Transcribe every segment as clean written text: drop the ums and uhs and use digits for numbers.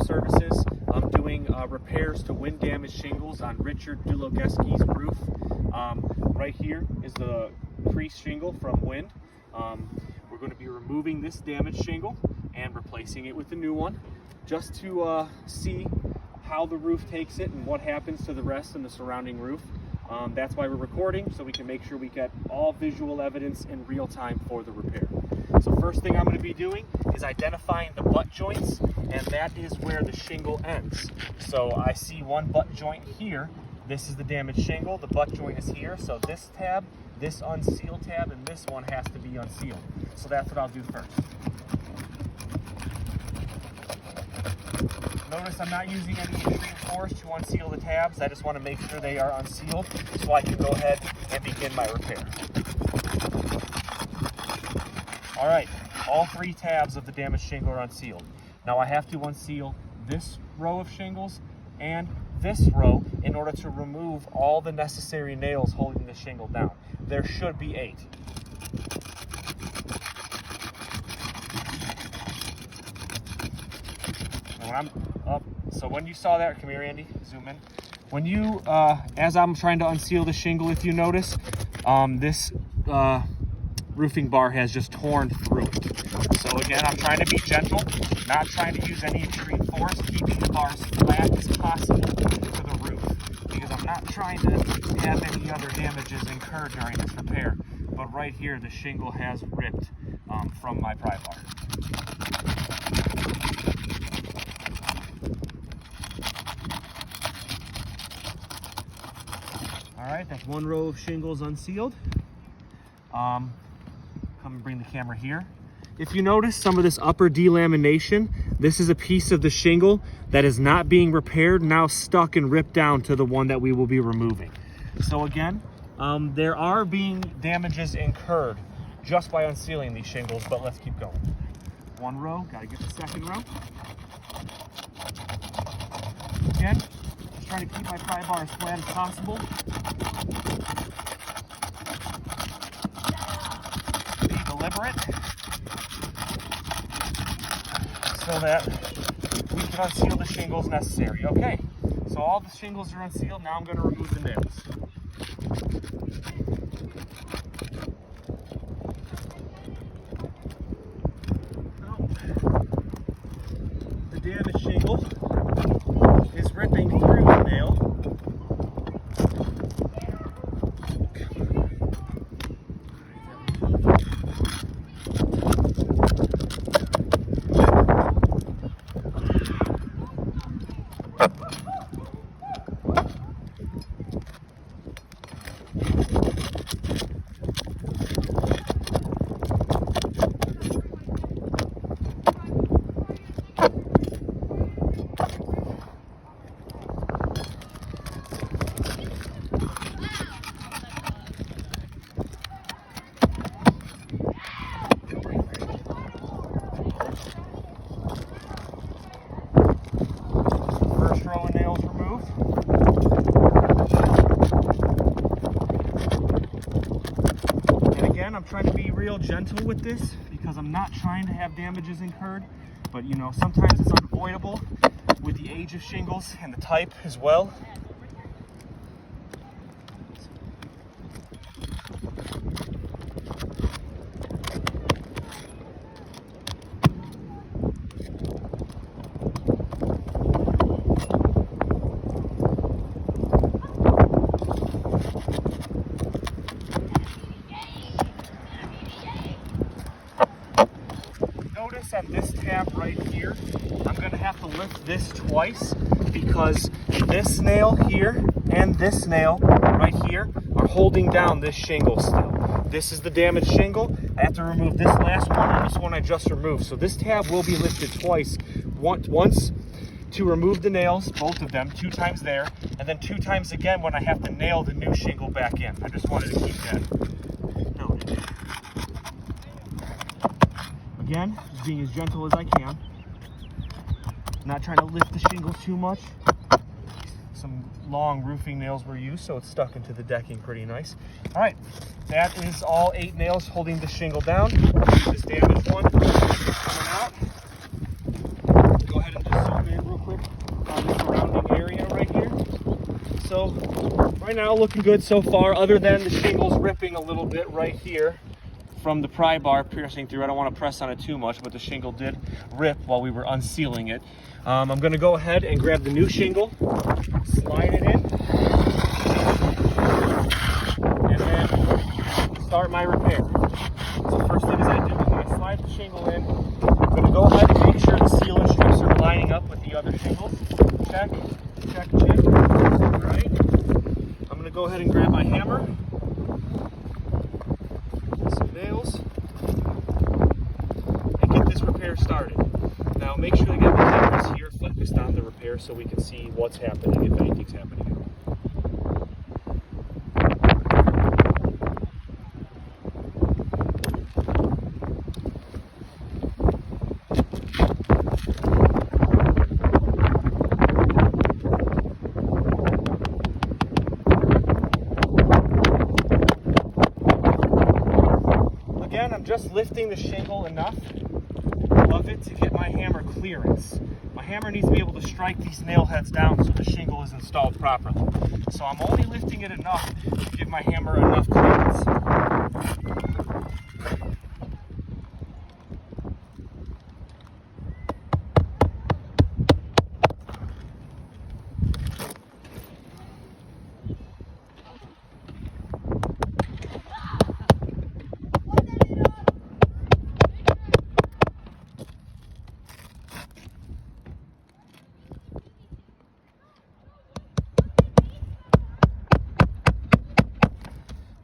Services. I'm doing repairs to wind damaged shingles on Richard Dlugokecki's roof. Right here is the creased shingle from wind. We're going to be removing this damaged shingle and replacing it with a new one, just to see how the roof takes it and what happens to the rest and the surrounding roof. That's why we're recording, so we can make sure we get all visual evidence in real time for the repair. So first thing I'm going to be doing is identifying the butt joints, and that is where the shingle ends. So I see one butt joint here. This is the damaged shingle. The butt joint is here. So this tab, this unsealed tab, and this one has to be unsealed. So that's what I'll do first. Notice I'm not using any extreme force to unseal the tabs. I just want to make sure they are unsealed so I can go ahead and begin my repair. All right, all three tabs of the damaged shingle are unsealed. Now I have to unseal this row of shingles and this row in order to remove all the necessary nails holding the shingle down. There should be 8. When I'm up, so when you saw that, come here, Andy, zoom in. When you, as I'm trying to unseal the shingle, if you notice, this roofing bar has just torn through it. So again, I'm trying to be gentle, not trying to use any extreme force, keeping the bar as flat as possible to the roof, because I'm not trying to have any other damages incurred during this repair. But right here, the shingle has ripped from my pry bar. All right, that's one row of shingles unsealed. Come and bring the camera here. If you notice some of this upper delamination, this is a piece of the shingle that is not being repaired, now stuck and ripped down to the one that we will be removing. So again, there are being damages incurred just by unsealing these shingles, but let's keep going. One row, gotta get the second row. Again, just trying to keep my pry bar as flat as possible. Be deliberate so that we can unseal the shingles necessary. Okay, so all the shingles are unsealed. Now I'm going to remove the nails. The damaged shingle is ripping through the nail. I'm trying to be real gentle with this because I'm not trying to have damages incurred, but you know, sometimes it's unavoidable with the age of shingles and the type as well. At this tab right here, I'm going to have to lift this twice because this nail here and this nail right here are holding down this shingle still. This is the damaged shingle. I have to remove this last one and this one I just removed. So this tab will be lifted twice. Once to remove the nails, both of them, 2 times there, and then 2 times again when I have to nail the new shingle back in. I just wanted to keep that noted. Again, just being as gentle as I can. Not trying to lift the shingle too much. Some long roofing nails were used, so it's stuck into the decking pretty nice. All right, that is all 8 nails holding the shingle down. This damaged one coming out. Go ahead and just zoom in real quick. Right now, looking good so far, other than the shingles ripping a little bit right here from the pry bar piercing through. I don't want to press on it too much, but the shingle did rip while we were unsealing it. I'm going to go ahead and grab the new shingle, slide it in, and then start my repair. So the first thing I do is when I slide the shingle in, I'm going to go ahead and make sure the sealant strips are lining up with the other shingles. Check, check, check. All right. I'm going to go ahead and grab my hammer, some nails, and get this repair started. Now make sure to get the cameras here focused on the repair so we can see what's happening, if anything's happening at all. Again, I'm just lifting the shingle enough of it to get my hammer clearance. My hammer needs to be able to strike these nail heads down so the shingle is installed properly. So I'm only lifting it enough to give my hammer enough clearance.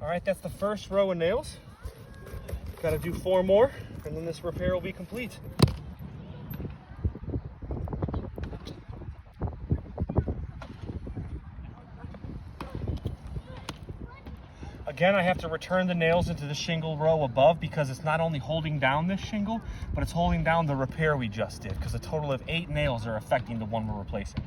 All right, that's the first row of nails. Got to do 4 more, and then this repair will be complete. Again, I have to return the nails into the shingle row above because it's not only holding down this shingle, but it's holding down the repair we just did, because a total of 8 nails are affecting the one we're replacing.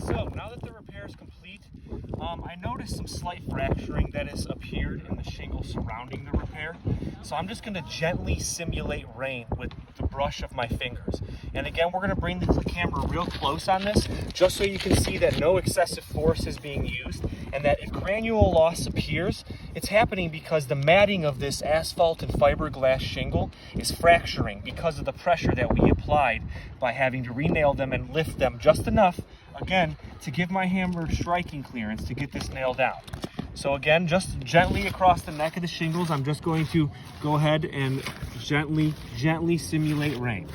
So now that the repair is complete, I noticed some slight fracturing that has appeared in the shingle surrounding the repair. So I'm just going to gently simulate rain with the brush of my fingers. And again, we're going to bring the camera real close on this, just so you can see that no excessive force is being used, and that if granule loss appears, it's happening because the matting of this asphalt and fiberglass shingle is fracturing because of the pressure that we applied by having to re-nail them and lift them just enough, again, to give my hammer striking clearance to get this nail down. So again, just gently across the neck of the shingles, I'm just going to go ahead and gently simulate rain.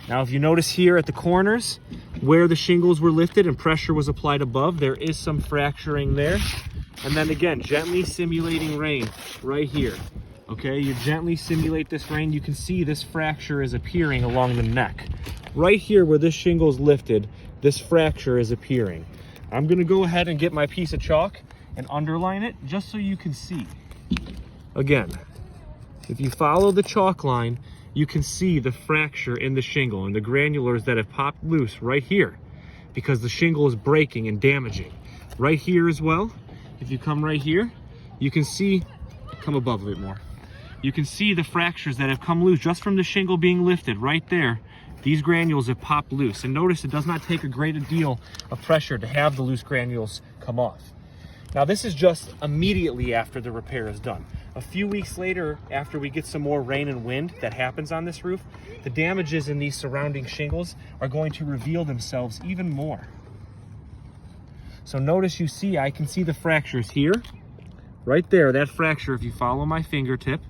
Now, if you notice here at the corners where the shingles were lifted and pressure was applied above, there is some fracturing there. And then again, gently simulating rain right here. Okay, you gently simulate this rain. You can see this fracture is appearing along the neck. Right here where this shingle is lifted, this fracture is appearing. I'm gonna go ahead and get my piece of chalk and underline it just so you can see. Again, if you follow the chalk line, you can see the fracture in the shingle and the granulars that have popped loose right here because the shingle is breaking and damaging. Right here as well, if you come right here, you can see, come above a bit more. You can see the fractures that have come loose just from the shingle being lifted right there. These granules have popped loose. And notice it does not take a great deal of pressure to have the loose granules come off. Now this is just immediately after the repair is done. A few weeks later, after we get some more rain and wind that happens on this roof, the damages in these surrounding shingles are going to reveal themselves even more. So notice I can see the fractures here, right there, that fracture if you follow my fingertip,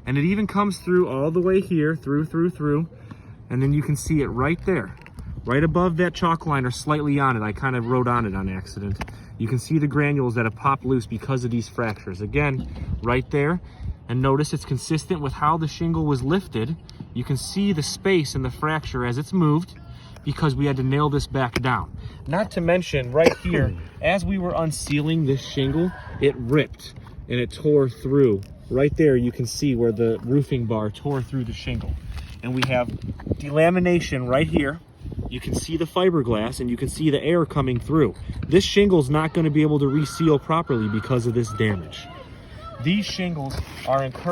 and it even comes through all the way here, through, and then you can see it right there, Right above that chalk line or slightly on it, I kind of wrote on it on accident. You can see the granules that have popped loose because of these fractures. Again, right there. And notice it's consistent with how the shingle was lifted. You can see the space in the fracture as it's moved because we had to nail this back down. Not to mention right here, as we were unsealing this shingle, it ripped and it tore through. Right there, you can see where the roofing bar tore through the shingle. And we have delamination right here. You can see the fiberglass and you can see the air coming through. This shingle's not going to be able to reseal properly because of this damage. These shingles are encouraged